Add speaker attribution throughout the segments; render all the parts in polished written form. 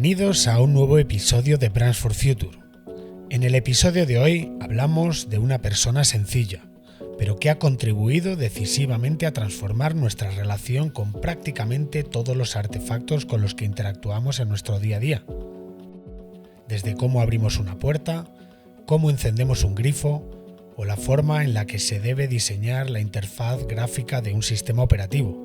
Speaker 1: Bienvenidos a un nuevo episodio de Brands for Future. En el episodio de hoy hablamos de una persona sencilla, pero que ha contribuido decisivamente a transformar nuestra relación con prácticamente todos los artefactos con los que interactuamos en nuestro día a día. Desde cómo abrimos una puerta, cómo encendemos un grifo o la forma en la que se debe diseñar la interfaz gráfica de un sistema operativo.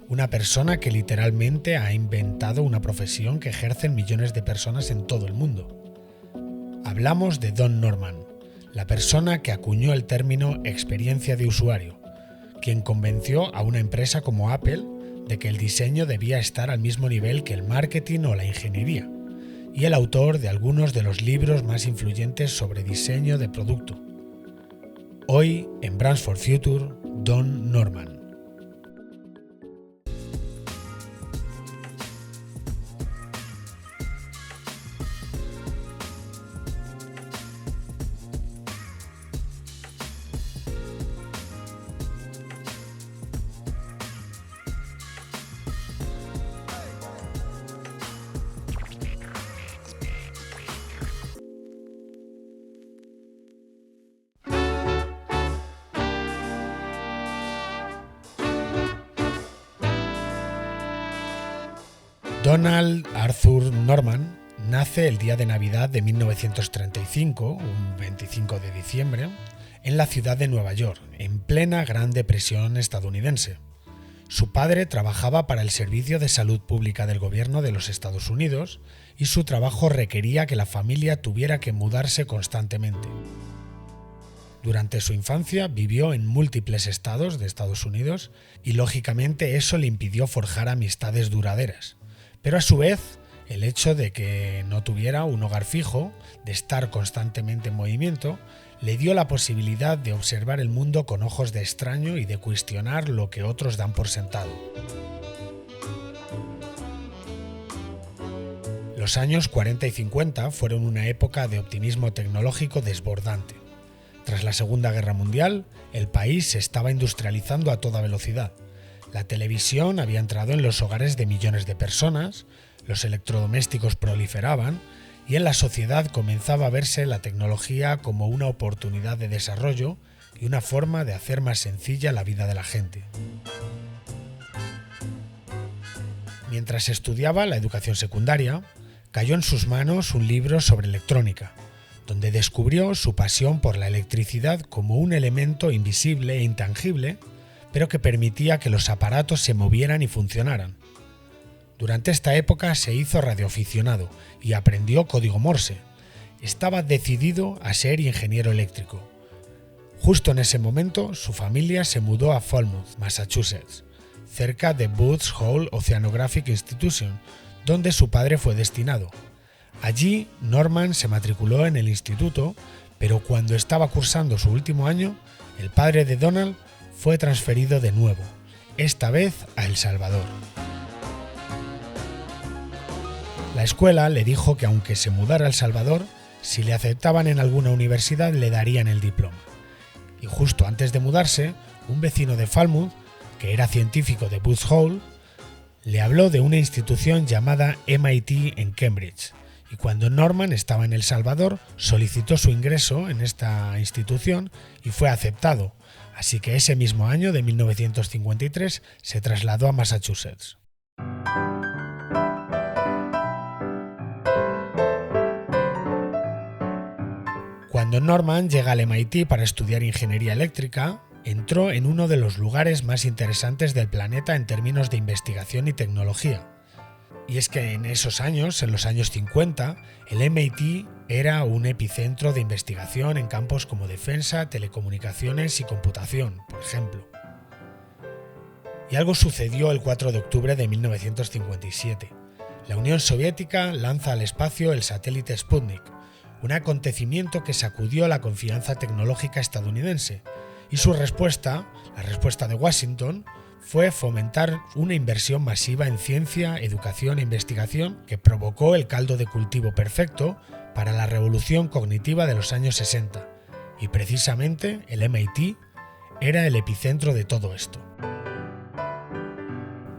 Speaker 1: Una persona que literalmente ha inventado una profesión que ejercen millones de personas en todo el mundo. Hablamos de Don Norman, la persona que acuñó el término experiencia de usuario, quien convenció a una empresa como Apple de que el diseño debía estar al mismo nivel que el marketing o la ingeniería, y el autor de algunos de los libros más influyentes sobre diseño de producto. Hoy, en Brands for Future, Don Norman. Donald Arthur Norman nace el día de Navidad de 1935, un 25 de diciembre, en la ciudad de Nueva York, en plena Gran Depresión estadounidense. Su padre trabajaba para el Servicio de Salud Pública del Gobierno de los Estados Unidos y su trabajo requería que la familia tuviera que mudarse constantemente. Durante su infancia vivió en múltiples estados de Estados Unidos y lógicamente eso le impidió forjar amistades duraderas. Pero a su vez, el hecho de que no tuviera un hogar fijo, de estar constantemente en movimiento, le dio la posibilidad de observar el mundo con ojos de extraño y de cuestionar lo que otros dan por sentado. Los años 40 y 50 fueron una época de optimismo tecnológico desbordante. Tras la Segunda Guerra Mundial, el país se estaba industrializando a toda velocidad. La televisión había entrado en los hogares de millones de personas, los electrodomésticos proliferaban y en la sociedad comenzaba a verse la tecnología como una oportunidad de desarrollo y una forma de hacer más sencilla la vida de la gente. Mientras estudiaba la educación secundaria, cayó en sus manos un libro sobre electrónica, donde descubrió su pasión por la electricidad como un elemento invisible e intangible, pero que permitía que los aparatos se movieran y funcionaran. Durante esta época se hizo radioaficionado y aprendió código Morse. Estaba decidido a ser ingeniero eléctrico. Justo en ese momento, su familia se mudó a Falmouth, Massachusetts, cerca de Woods Hole Oceanographic Institution, donde su padre fue destinado. Allí, Norman se matriculó en el instituto, pero cuando estaba cursando su último año, el padre de Donald fue transferido de nuevo, esta vez a El Salvador. La escuela le dijo que aunque se mudara a El Salvador, si le aceptaban en alguna universidad le darían el diploma. Y justo antes de mudarse, un vecino de Falmouth, que era científico de Woods Hole, le habló de una institución llamada MIT en Cambridge. Y cuando Norman estaba en El Salvador, solicitó su ingreso en esta institución y fue aceptado. Así que ese mismo año de 1953 se trasladó a Massachusetts. Cuando Norman llega al MIT para estudiar ingeniería eléctrica, entró en uno de los lugares más interesantes del planeta en términos de investigación y tecnología. Y es que en esos años, en los años 50, el MIT era un epicentro de investigación en campos como defensa, telecomunicaciones y computación, por ejemplo. Y algo sucedió el 4 de octubre de 1957. La Unión Soviética lanza al espacio el satélite Sputnik, un acontecimiento que sacudió la confianza tecnológica estadounidense, y su respuesta, la respuesta de Washington, fue fomentar una inversión masiva en ciencia, educación e investigación que provocó el caldo de cultivo perfecto para la revolución cognitiva de los años 60, y precisamente el MIT era el epicentro de todo esto.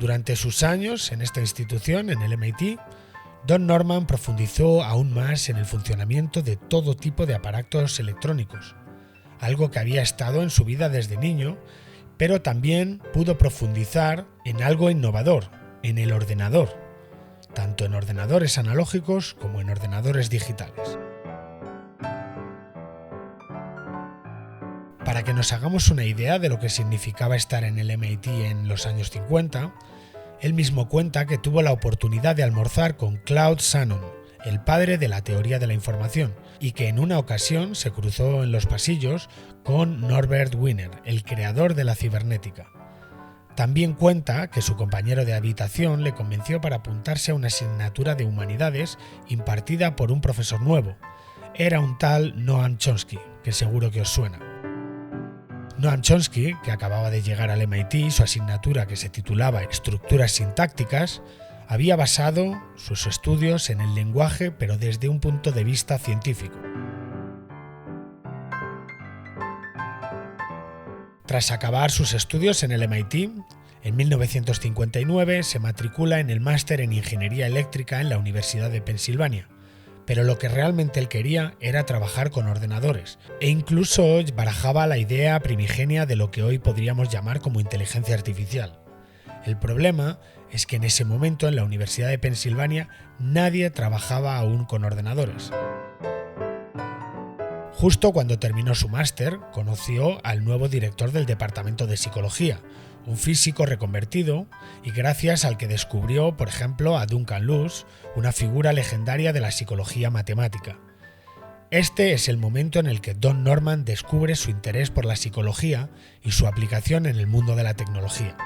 Speaker 1: Durante sus años en esta institución, en el MIT, Don Norman profundizó aún más en el funcionamiento de todo tipo de aparatos electrónicos, algo que había estado en su vida desde niño, pero también pudo profundizar en algo innovador, en el ordenador, tanto en ordenadores analógicos como en ordenadores digitales. Para que nos hagamos una idea de lo que significaba estar en el MIT en los años 50, él mismo cuenta que tuvo la oportunidad de almorzar con Claude Shannon, el padre de la teoría de la información, y que en una ocasión se cruzó en los pasillos con Norbert Wiener, el creador de la cibernética. También cuenta que su compañero de habitación le convenció para apuntarse a una asignatura de humanidades impartida por un profesor nuevo. Era un tal Noam Chomsky, que seguro que os suena. Noam Chomsky, que acababa de llegar al MIT, su asignatura, que se titulaba Estructuras sintácticas, había basado sus estudios en el lenguaje, pero desde un punto de vista científico. Tras acabar sus estudios en el MIT, en 1959 se matricula en el máster en Ingeniería Eléctrica en la Universidad de Pensilvania, pero lo que realmente él quería era trabajar con ordenadores, e incluso barajaba la idea primigenia de lo que hoy podríamos llamar como inteligencia artificial. El problema es que en ese momento en la Universidad de Pensilvania nadie trabajaba aún con ordenadores. Justo cuando terminó su máster, conoció al nuevo director del Departamento de Psicología, un físico reconvertido, y gracias al que descubrió, por ejemplo, a Duncan Luce, una figura legendaria de la psicología matemática. Este es el momento en el que Don Norman descubre su interés por la psicología y su aplicación en el mundo de la tecnología.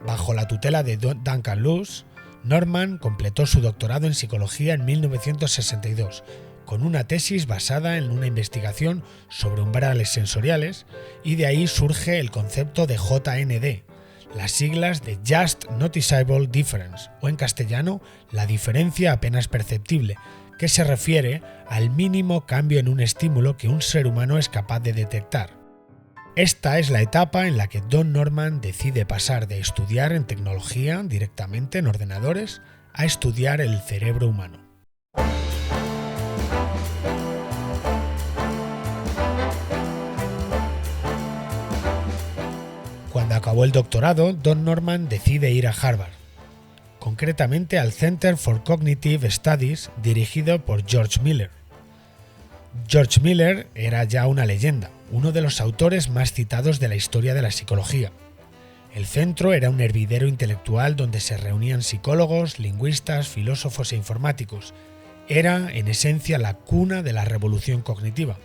Speaker 1: Bajo la tutela de Duncan Luce, Norman completó su doctorado en psicología en 1962, con una tesis basada en una investigación sobre umbrales sensoriales, y de ahí surge el concepto de JND, las siglas de Just Noticeable Difference, o en castellano, la diferencia apenas perceptible, que se refiere al mínimo cambio en un estímulo que un ser humano es capaz de detectar. Esta es la etapa en la que Don Norman decide pasar de estudiar en tecnología directamente en ordenadores a estudiar el cerebro humano. Cuando acabó el doctorado, Don Norman decide ir a Harvard, concretamente al Center for Cognitive Studies dirigido por George Miller. George Miller era ya una leyenda, uno de los autores más citados de la historia de la psicología. El centro era un hervidero intelectual donde se reunían psicólogos, lingüistas, filósofos e informáticos. Era, en esencia, la cuna de la revolución cognitiva.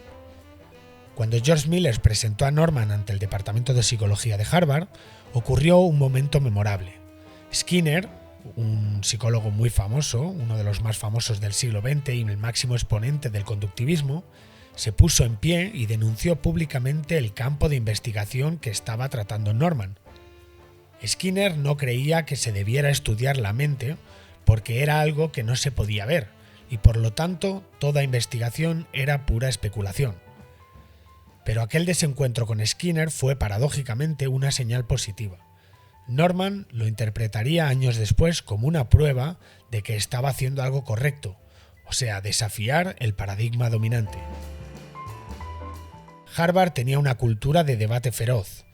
Speaker 1: Cuando George Miller presentó a Norman ante el Departamento de Psicología de Harvard, ocurrió un momento memorable. Skinner, un psicólogo muy famoso, uno de los más famosos del siglo XX y el máximo exponente del conductivismo, se puso en pie y denunció públicamente el campo de investigación que estaba tratando Norman. Skinner no creía que se debiera estudiar la mente porque era algo que no se podía ver y por lo tanto toda investigación era pura especulación. Pero aquel desencuentro con Skinner fue paradójicamente una señal positiva. Norman lo interpretaría años después como una prueba de que estaba haciendo algo correcto, o sea, desafiar el paradigma dominante. Harvard tenía una cultura de debate feroz.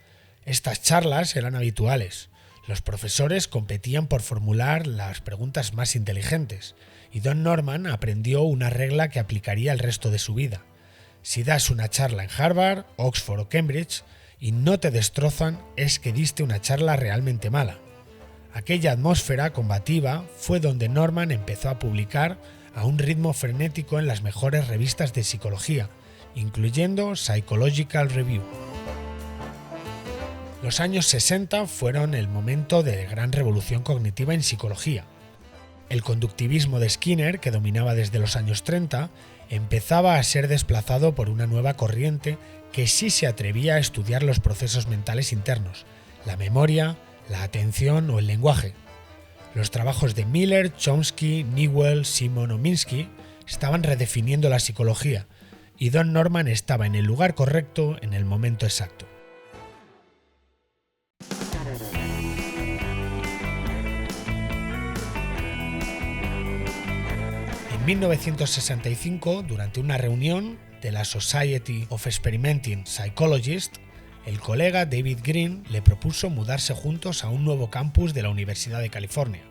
Speaker 1: Estas charlas eran habituales. Los profesores competían por formular las preguntas más inteligentes, y Don Norman aprendió una regla que aplicaría el resto de su vida. Si das una charla en Harvard, Oxford o Cambridge y no te destrozan, es que diste una charla realmente mala. Aquella atmósfera combativa fue donde Norman empezó a publicar a un ritmo frenético en las mejores revistas de psicología, incluyendo Psychological Review. Los años 60 fueron el momento de gran revolución cognitiva en psicología. El conductivismo de Skinner, que dominaba desde los años 30, empezaba a ser desplazado por una nueva corriente que sí se atrevía a estudiar los procesos mentales internos, la memoria, la atención o el lenguaje. Los trabajos de Miller, Chomsky, Newell, Simon o Minsky estaban redefiniendo la psicología, y Don Norman estaba en el lugar correcto en el momento exacto. En 1965, durante una reunión de la Society of Experimenting Psychologists, el colega David Green le propuso mudarse juntos a un nuevo campus de la Universidad de California.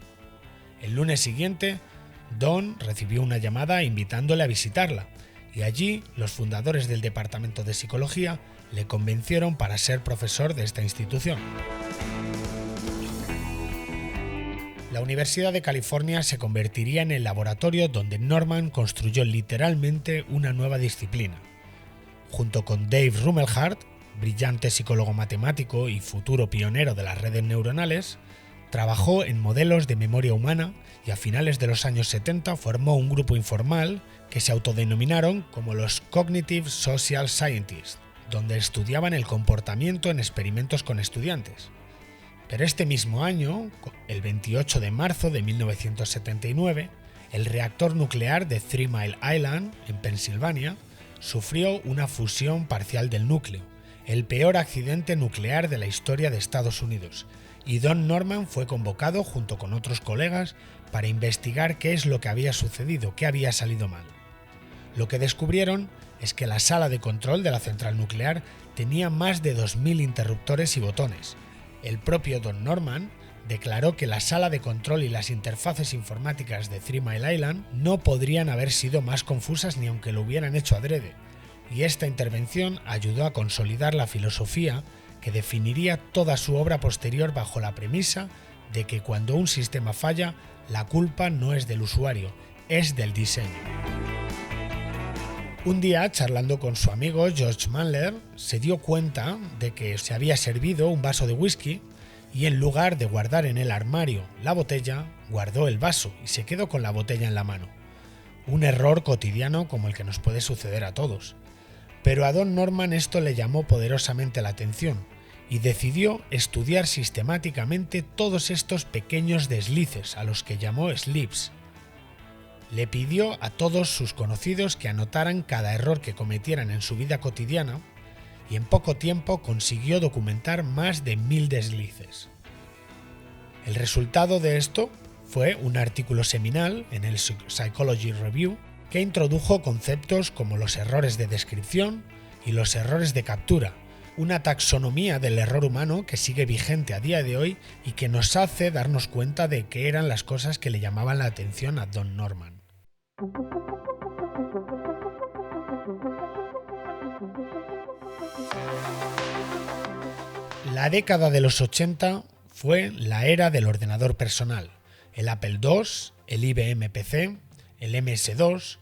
Speaker 1: El lunes siguiente, Don recibió una llamada invitándole a visitarla, y allí los fundadores del departamento de psicología le convencieron para ser profesor de esta institución. La Universidad de California se convertiría en el laboratorio donde Norman construyó literalmente una nueva disciplina. Junto con Dave Rumelhart, brillante psicólogo matemático y futuro pionero de las redes neuronales, trabajó en modelos de memoria humana y a finales de los años 70 formó un grupo informal que se autodenominaron como los Cognitive Social Scientists, donde estudiaban el comportamiento en experimentos con estudiantes. Pero este mismo año, el 28 de marzo de 1979, el reactor nuclear de Three Mile Island, en Pensilvania, sufrió una fusión parcial del núcleo, el peor accidente nuclear de la historia de Estados Unidos, y Don Norman fue convocado junto con otros colegas para investigar qué es lo que había sucedido, qué había salido mal. Lo que descubrieron es que la sala de control de la central nuclear tenía más de 2.000 interruptores y botones. El propio Don Norman declaró que la sala de control y las interfaces informáticas de Three Mile Island no podrían haber sido más confusas ni aunque lo hubieran hecho adrede, y esta intervención ayudó a consolidar la filosofía que definiría toda su obra posterior bajo la premisa de que cuando un sistema falla, la culpa no es del usuario, es del diseño. Un día, charlando con su amigo George Mandler, se dio cuenta de que se había servido un vaso de whisky y en lugar de guardar en el armario la botella, guardó el vaso y se quedó con la botella en la mano. Un error cotidiano como el que nos puede suceder a todos. Pero a Don Norman esto le llamó poderosamente la atención y decidió estudiar sistemáticamente todos estos pequeños deslices, a los que llamó slips. Le pidió a todos sus conocidos que anotaran cada error que cometieran en su vida cotidiana y en poco tiempo consiguió documentar más de 1000 deslices. El resultado de esto fue un artículo seminal en el Psychology Review que introdujo conceptos como los errores de descripción y los errores de captura, una taxonomía del error humano que sigue vigente a día de hoy y que nos hace darnos cuenta de qué eran las cosas que le llamaban la atención a Don Norman. La década de los 80 fue la era del ordenador personal. El Apple II, el IBM PC, el MS2,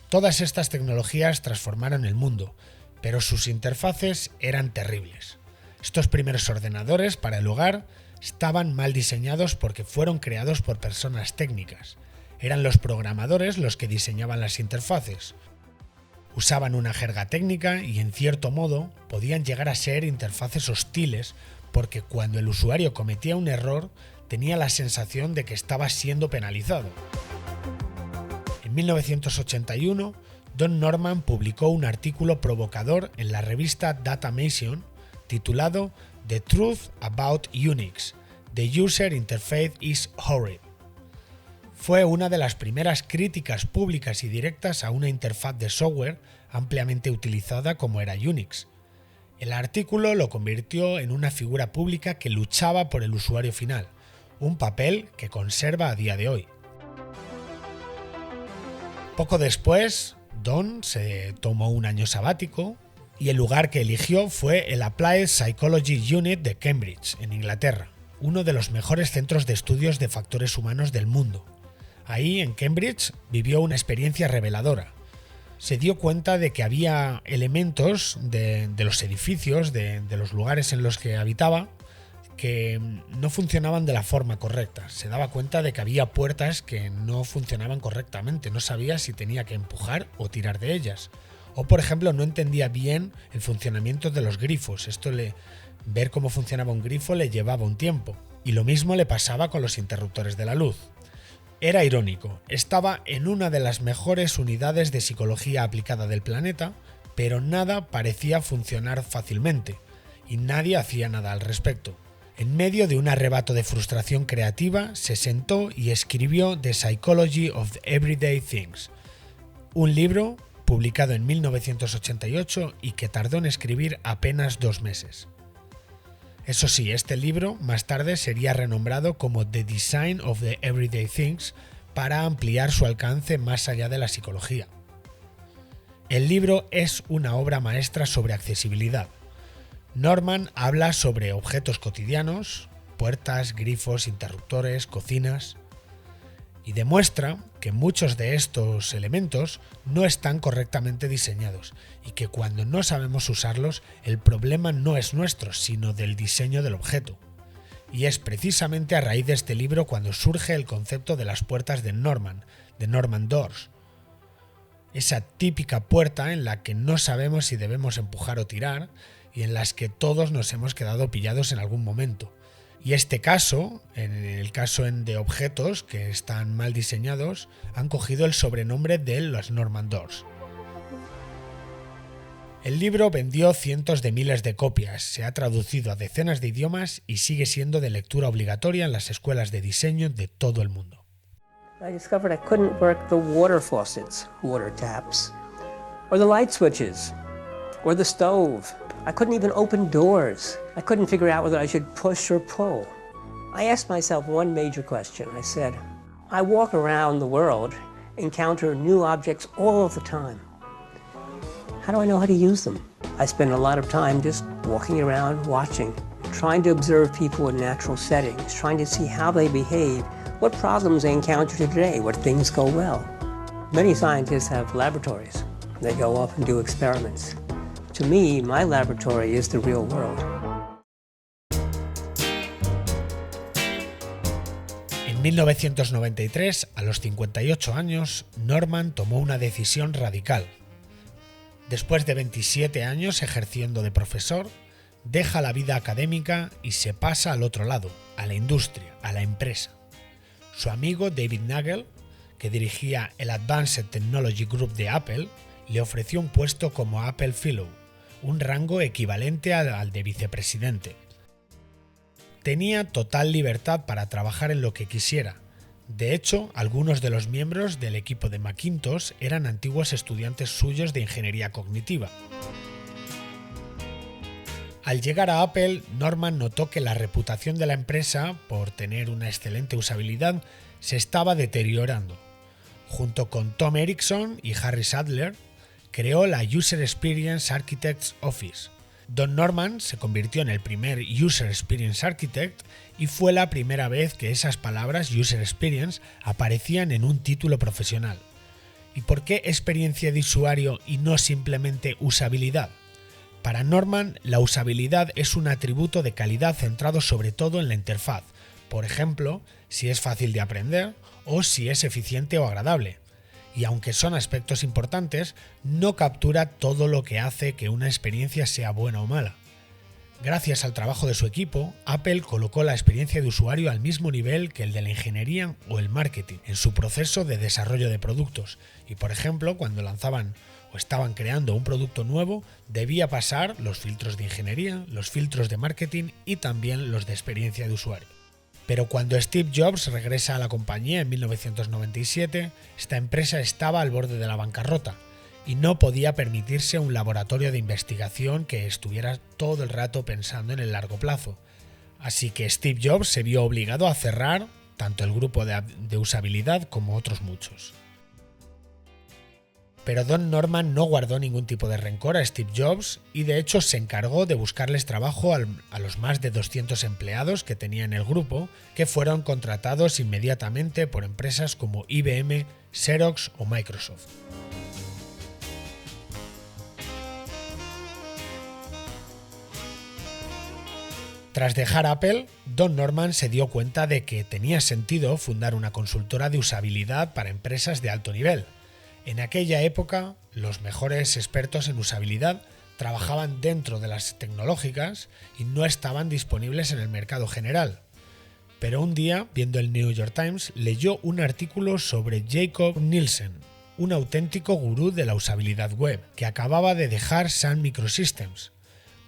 Speaker 1: todas estas tecnologías transformaron el mundo, pero sus interfaces eran terribles. Estos primeros ordenadores para el hogar estaban mal diseñados porque fueron creados por personas técnicas. Eran los programadores los que diseñaban las interfaces. Usaban una jerga técnica y, en cierto modo, podían llegar a ser interfaces hostiles porque cuando el usuario cometía un error tenía la sensación de que estaba siendo penalizado. En 1981, Don Norman publicó un artículo provocador en la revista Datamation titulado The Truth About Unix, The User Interface is Horrid. Fue una de las primeras críticas públicas y directas a una interfaz de software ampliamente utilizada como era Unix. El artículo lo convirtió en una figura pública que luchaba por el usuario final, un papel que conserva a día de hoy. Poco después, Don se tomó un año sabático y el lugar que eligió fue el Applied Psychology Unit de Cambridge, en Inglaterra, uno de los mejores centros de estudios de factores humanos del mundo. Ahí, en Cambridge, vivió una experiencia reveladora. Se dio cuenta de que había elementos de los edificios, de los lugares en los que habitaba, que no funcionaban de la forma correcta. Se daba cuenta de que había puertas que no funcionaban correctamente. No sabía si tenía que empujar o tirar de ellas. O, por ejemplo, no entendía bien el funcionamiento de los grifos. Ver cómo funcionaba un grifo le llevaba un tiempo. Y lo mismo le pasaba con los interruptores de la luz. Era irónico, estaba en una de las mejores unidades de psicología aplicada del planeta, pero nada parecía funcionar fácilmente, y nadie hacía nada al respecto. En medio de un arrebato de frustración creativa, se sentó y escribió The Psychology of the Everyday Things, un libro publicado en 1988 y que tardó en escribir apenas 2 meses. Eso sí, este libro más tarde sería renombrado como The Design of the Everyday Things para ampliar su alcance más allá de la psicología. El libro es una obra maestra sobre accesibilidad. Norman habla sobre objetos cotidianos, puertas, grifos, interruptores, cocinas, y demuestra que muchos de estos elementos no están correctamente diseñados y que cuando no sabemos usarlos, el problema no es nuestro, sino del diseño del objeto. Y es precisamente a raíz de este libro cuando surge el concepto de las puertas de Norman Doors. Esa típica puerta en la que no sabemos si debemos empujar o tirar y en las que todos nos hemos quedado pillados en algún momento. Y este caso, en el caso de objetos que están mal diseñados, han cogido el sobrenombre de las Norman Doors. El libro vendió cientos de miles de copias, se ha traducido a decenas de idiomas y sigue siendo de lectura obligatoria en las escuelas de diseño de todo el mundo.
Speaker 2: I discovered I couldn't work the water faucets, water taps, or the light switches, or the stove. I couldn't even open doors. I couldn't figure out whether I should push or pull. I asked myself one major question. I said, I walk around the world, encounter new objects all of the time. How do I know how to use them? I spend a lot of time just walking around, watching, trying to observe people in natural settings, trying to see how they behave, what problems they encounter today, what things go well. Many scientists have laboratories. They go off and do experiments. To me, my laboratory is the real world.
Speaker 1: En 1993, a los 58 años, Norman tomó una decisión radical. Después de 27 años ejerciendo de profesor, deja la vida académica y se pasa al otro lado, a la industria, a la empresa. Su amigo David Nagel, que dirigía el Advanced Technology Group de Apple, le ofreció un puesto como Apple Fellow, un rango equivalente al de vicepresidente. Tenía total libertad para trabajar en lo que quisiera. De hecho, algunos de los miembros del equipo de Macintosh eran antiguos estudiantes suyos de ingeniería cognitiva. Al llegar a Apple, Norman notó que la reputación de la empresa, por tener una excelente usabilidad, se estaba deteriorando. Junto con Tom Erickson y Harry Sadler, creó la User Experience Architect's Office. Don Norman se convirtió en el primer User Experience Architect y fue la primera vez que esas palabras User Experience aparecían en un título profesional. ¿Y por qué experiencia de usuario y no simplemente usabilidad? Para Norman, la usabilidad es un atributo de calidad centrado sobre todo en la interfaz, por ejemplo, si es fácil de aprender o si es eficiente o agradable. Y aunque son aspectos importantes, no captura todo lo que hace que una experiencia sea buena o mala. Gracias al trabajo de su equipo, Apple colocó la experiencia de usuario al mismo nivel que el de la ingeniería o el marketing en su proceso de desarrollo de productos. Y por ejemplo, cuando lanzaban o estaban creando un producto nuevo, debía pasar los filtros de ingeniería, los filtros de marketing y también los de experiencia de usuario. Pero cuando Steve Jobs regresa a la compañía en 1997, esta empresa estaba al borde de la bancarrota y no podía permitirse un laboratorio de investigación que estuviera todo el rato pensando en el largo plazo. Así que Steve Jobs se vio obligado a cerrar tanto el grupo de usabilidad como otros muchos. Pero Don Norman no guardó ningún tipo de rencor a Steve Jobs y de hecho se encargó de buscarles trabajo a los más de 200 empleados que tenía en el grupo, que fueron contratados inmediatamente por empresas como IBM, Xerox o Microsoft. Tras dejar Apple, Don Norman se dio cuenta de que tenía sentido fundar una consultora de usabilidad para empresas de alto nivel. En aquella época, los mejores expertos en usabilidad trabajaban dentro de las tecnológicas y no estaban disponibles en el mercado general. Pero un día, viendo el New York Times, leyó un artículo sobre Jacob Nielsen, un auténtico gurú de la usabilidad web, que acababa de dejar Sun Microsystems.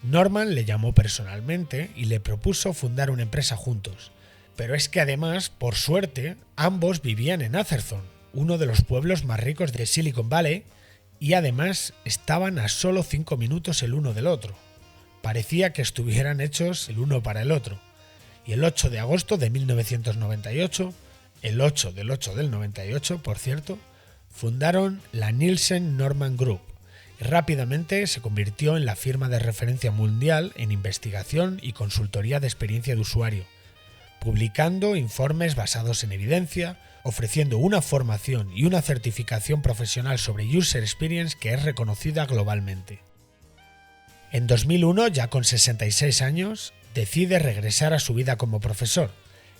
Speaker 1: Norman le llamó personalmente y le propuso fundar una empresa juntos. Pero es que además, por suerte, ambos vivían en Atherton, uno de los pueblos más ricos de Silicon Valley, y además estaban a solo 5 minutos el uno del otro. Parecía que estuvieran hechos el uno para el otro. Y el 8 de agosto de 1998, el 8 del 8 del 98, por cierto, fundaron la Nielsen Norman Group y rápidamente se convirtió en la firma de referencia mundial en investigación y consultoría de experiencia de usuario, publicando informes basados en evidencia, ofreciendo una formación y una certificación profesional sobre User Experience que es reconocida globalmente. En 2001, ya con 66 años, decide regresar a su vida como profesor,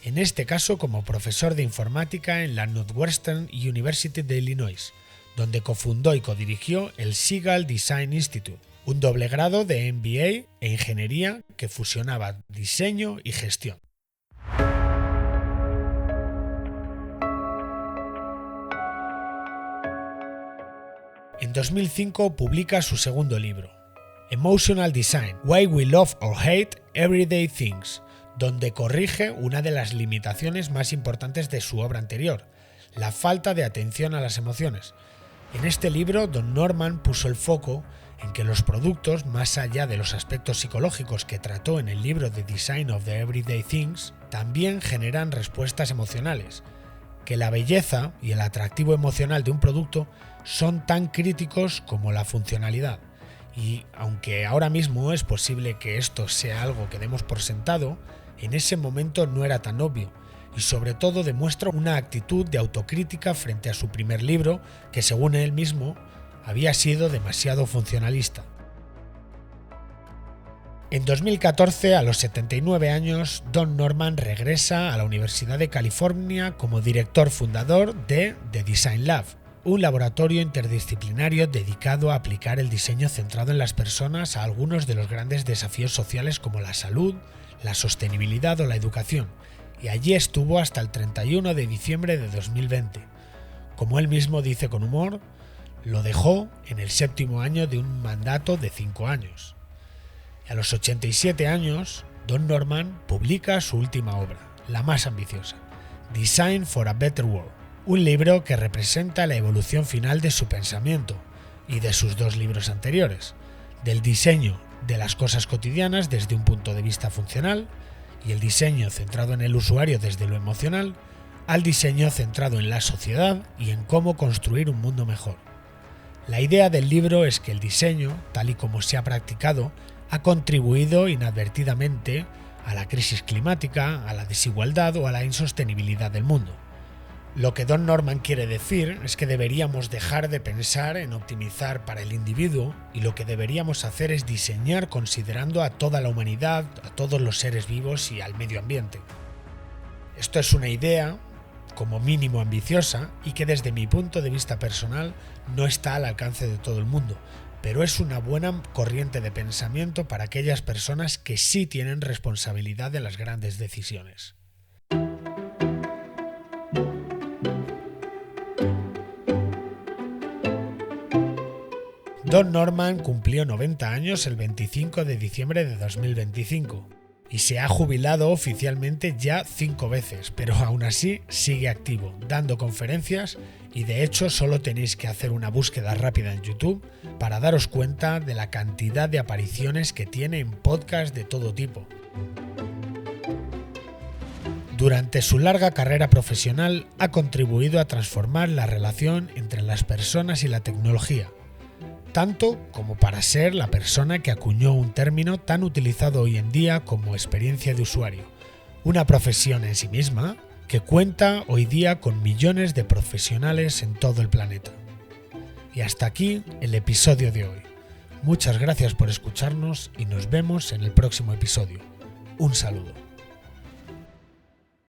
Speaker 1: en este caso como profesor de informática en la Northwestern University de Illinois, donde cofundó y codirigió el Seagull Design Institute, un doble grado de MBA e ingeniería que fusionaba diseño y gestión. En 2005 publica su segundo libro, Emotional Design: Why We Love or Hate Everyday Things, donde corrige una de las limitaciones más importantes de su obra anterior, la falta de atención a las emociones. En este libro, Don Norman puso el foco en que los productos, más allá de los aspectos psicológicos que trató en el libro The Design of the Everyday Things, también generan respuestas emocionales, que la belleza y el atractivo emocional de un producto son tan críticos como la funcionalidad. Y aunque ahora mismo es posible que esto sea algo que demos por sentado, en ese momento no era tan obvio, y sobre todo demuestra una actitud de autocrítica frente a su primer libro, que según él mismo había sido demasiado funcionalista. En 2014, a los 79 años, Don Norman regresa a la Universidad de California como director fundador de The Design Lab, un laboratorio interdisciplinario dedicado a aplicar el diseño centrado en las personas a algunos de los grandes desafíos sociales como la salud, la sostenibilidad o la educación, y allí estuvo hasta el 31 de diciembre de 2020. Como él mismo dice con humor, lo dejó en el 7º año de un mandato de 5 años. Y a los 87 años, Don Norman publica su última obra, la más ambiciosa, Design for a Better World, un libro que representa la evolución final de su pensamiento y de sus 2 libros anteriores, del diseño de las cosas cotidianas desde un punto de vista funcional y el diseño centrado en el usuario desde lo emocional, al diseño centrado en la sociedad y en cómo construir un mundo mejor. La idea del libro es que el diseño, tal y como se ha practicado, ha contribuido inadvertidamente a la crisis climática, a la desigualdad o a la insostenibilidad del mundo. Lo que Don Norman quiere decir es que deberíamos dejar de pensar en optimizar para el individuo y lo que deberíamos hacer es diseñar considerando a toda la humanidad, a todos los seres vivos y al medio ambiente. Esto es una idea, como mínimo ambiciosa, y que desde mi punto de vista personal no está al alcance de todo el mundo, pero es una buena corriente de pensamiento para aquellas personas que sí tienen responsabilidad de las grandes decisiones. Don Norman cumplió 90 años el 25 de diciembre de 2025 y se ha jubilado oficialmente ya 5 veces, pero aún así sigue activo, dando conferencias y de hecho solo tenéis que hacer una búsqueda rápida en YouTube para daros cuenta de la cantidad de apariciones que tiene en podcasts de todo tipo. Durante su larga carrera profesional ha contribuido a transformar la relación entre las personas y la tecnología, tanto como para ser la persona que acuñó un término tan utilizado hoy en día como experiencia de usuario, una profesión en sí misma que cuenta hoy día con millones de profesionales en todo el planeta. Y hasta aquí el episodio de hoy. Muchas gracias por escucharnos y nos vemos en el próximo episodio. Un saludo.